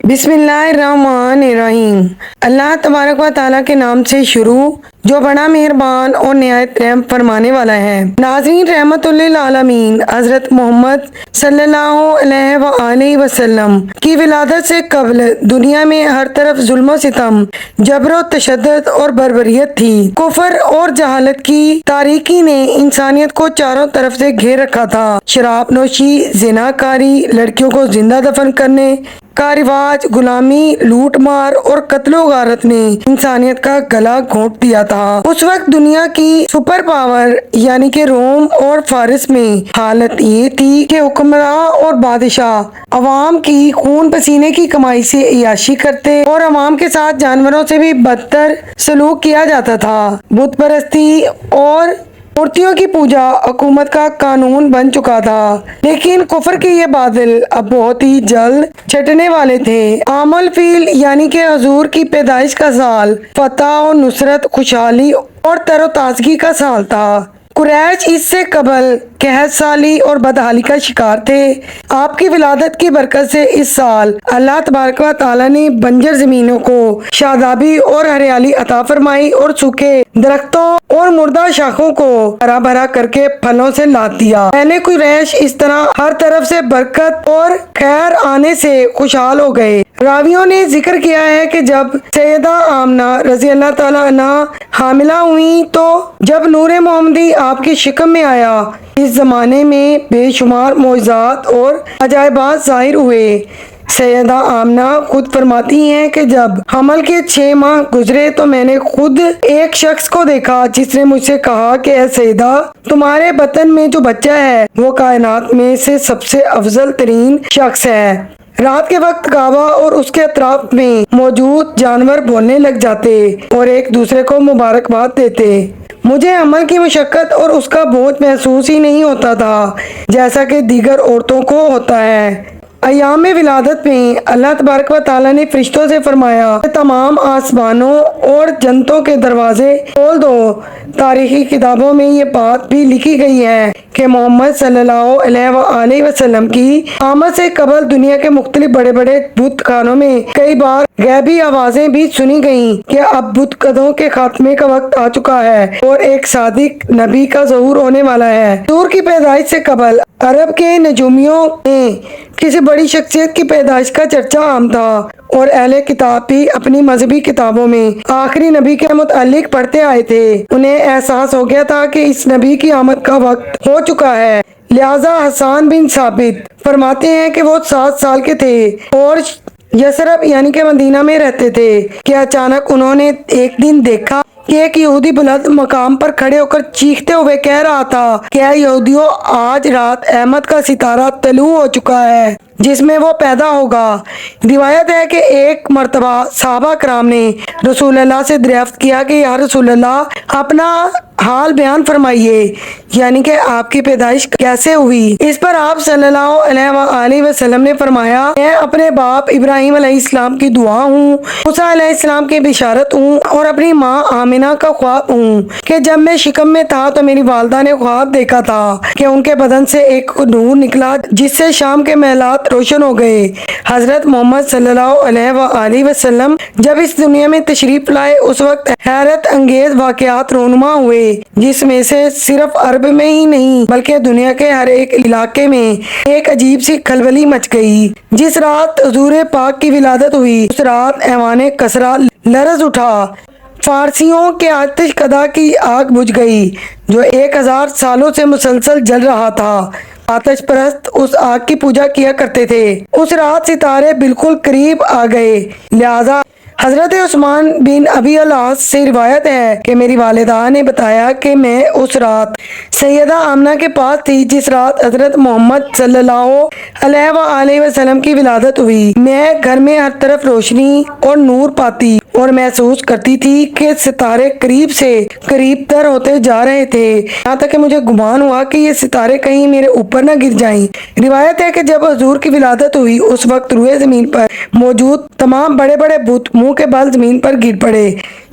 بسم اللہ الرحمن الرحیم۔ اللہ تبارک و تعالیٰ کے نام سے شروع جو بڑا مہربان اور نہایت رحم فرمانے والا ہے۔ ناظرین، رحمت للعالمین حضرت محمد صلی اللہ علیہ وآلہ وسلم کی ولادت سے قبل دنیا میں ہر طرف ظلم و ستم، جبر و تشدد اور بربریت تھی۔ کفر اور جہالت کی تاریکی نے انسانیت کو چاروں طرف سے گھیر رکھا تھا۔ شراب نوشی، زنا کاری، لڑکیوں کو زندہ دفن کرنے کا رواج، غلامی، لوٹ مار اور قتل و غارت نے انسانیت کا گلا گھونٹ دیا تھا۔ اس وقت دنیا کی سپر پاور یعنی کہ روم اور فارس میں حالت یہ تھی کہ حکمراں اور بادشاہ عوام کی خون پسینے کی کمائی سے عیاشی کرتے اور عوام کے ساتھ جانوروں سے بھی بدتر سلوک کیا جاتا تھا۔ بت پرستی اور مورتیوں کی پوجا حکومت کا قانون بن چکا تھا، لیکن کفر کے یہ بادل اب بہت ہی جلد چھٹنے والے تھے۔ عام الفیل یعنی کہ حضور کی پیدائش کا سال فتح و نصرت، خوشحالی اور تر و تازگی کا سال تھا۔ قریش اس سے قبل قحط سالی اور بدحالی کا شکار تھے۔ آپ کی ولادت کی برکت سے اس سال اللہ تبارک و تعالیٰ نے بنجر زمینوں کو شادابی اور ہریالی عطا فرمائی اور سوکھے درختوں اور مردہ شاخوں کو ہرا بھرا کر کے پھلوں سے لاد دیا۔ اہل قریش اس طرح ہر طرف سے برکت اور خیر آنے سے خوشحال ہو گئے۔ راویوں نے ذکر کیا ہے کہ جب سیدہ آمنہ رضی اللہ تعالیٰ عنہا حاملہ ہوئی تو جب نور محمدی آپ کی شکم میں آیا، اس زمانے میں بے شمار معجزات اور عجائبات ظاہر ہوئے۔ سیدہ آمنہ خود فرماتی ہیں کہ جب حمل کے 6 ماہ گزرے تو میں نے خود ایک شخص کو دیکھا جس نے مجھ سے کہا کہ اے سیدہ، تمہارے بطن میں جو بچہ ہے وہ کائنات میں سے سب سے افضل ترین شخص ہے۔ رات کے وقت کعبہ اور اس کے اطراف میں موجود جانور بولنے لگ جاتے اور ایک دوسرے کو مبارکباد دیتے۔ مجھے حمل کی مشقت اور اس کا بوجھ محسوس ہی نہیں ہوتا تھا جیسا کہ دیگر عورتوں کو ہوتا ہے۔ ایام ولادت میں اللہ تبارک و تعالیٰ نے فرشتوں سے فرمایا کہ تمام آسمانوں اور جنتوں کے دروازے کھول دو۔ تاریخی کتابوں میں یہ بات بھی لکھی گئی ہے کہ محمد صلی اللہ علیہ وآلہ وسلم کی آمد سے قبل دنیا کے مختلف بڑے بڑے بت خانوں میں کئی بار غیبی آوازیں بھی سنی گئیں کہ اب بت قدوں کے خاتمے کا وقت آ چکا ہے اور ایک صادق نبی کا ظہور ہونے والا ہے۔ حضور کی پیدائش سے قبل عرب کے نجومیوں میں کسی بڑی شخصیت کی پیدائش کا چرچا عام تھا اور اہل کتاب بھی اپنی مذہبی کتابوں میں آخری نبی کے متعلق پڑھتے آئے تھے۔ انہیں احساس ہو گیا تھا کہ اس نبی کی آمد کا وقت ہو چکا ہے، لہذا حسان بن ثابت فرماتے ہیں کہ وہ 7 سال کے تھے اور یثرب یعنی کہ مدینہ میں رہتے تھے کہ اچانک انہوں نے ایک دن دیکھا کہ ایک یہودی بلند مقام پر کھڑے ہو کر چیختے ہوئے کہہ رہا تھا کہ اے یہودیوں، آج رات احمد کا ستارہ طلوع ہو چکا ہے جس میں وہ پیدا ہوگا۔ روایت ہے کہ ایک مرتبہ صحابہ کرام نے رسول اللہ سے دریافت کیا کہ یا رسول اللہ، اپنا حال بیان فرمائیے، یعنی کہ آپ کی پیدائش کیسے ہوئی؟ اس پر آپ صلی اللہ علیہ وآلہ وسلم نے فرمایا، میں اپنے باپ ابراہیم علیہ السلام کی دعا ہوں، موسیٰ علیہ السلام کی بشارت ہوں اور اپنی ماں آمنہ کا خواب ہوں کہ جب میں شکم میں تھا تو میری والدہ نے خواب دیکھا تھا کہ ان کے بدن سے ایک نور نکلا جس سے شام کے محلات روشن ہو گئے۔ حضرت محمد صلی اللہ علیہ وآلہ وسلم جب اس دنیا میں تشریف لائے اس وقت حیرت انگیز واقعات رونما ہوئے جس میں سے صرف عرب میں ہی نہیں بلکہ دنیا کے ہر ایک علاقے میں ایک عجیب سی کھلبلی مچ گئی۔ جس رات حضور پاک کی ولادت ہوئی اس رات ایوان کسریٰ لرز اٹھا، فارسیوں کے آتش کدہ کی آگ بجھ گئی جو 1000 سالوں سے مسلسل جل رہا تھا۔ آتش پرست اس آگ کی پوجا کیا کرتے تھے۔ اس رات ستارے بالکل قریب آ گئے، لہذا حضرت عثمان بن ابی العاص سے روایت ہے کہ میری والدہ نے بتایا کہ میں اس رات سیدہ آمنہ کے پاس تھی جس رات حضرت محمد صلی اللہ علیہ وآلہ وسلم کی ولادت ہوئی۔ میں گھر میں ہر طرف روشنی اور نور پاتی اور محسوس کرتی تھی کہ ستارے قریب سے قریب تر ہوتے جا رہے تھے، یہاں تک کہ مجھے گمان ہوا کہ یہ ستارے کہیں میرے اوپر نہ گر جائیں۔ روایت ہے کہ جب حضور کی ولادت ہوئی اس وقت روئے زمین پر موجود تمام بڑے بڑے بت منہ کے بل زمین پر گر پڑے۔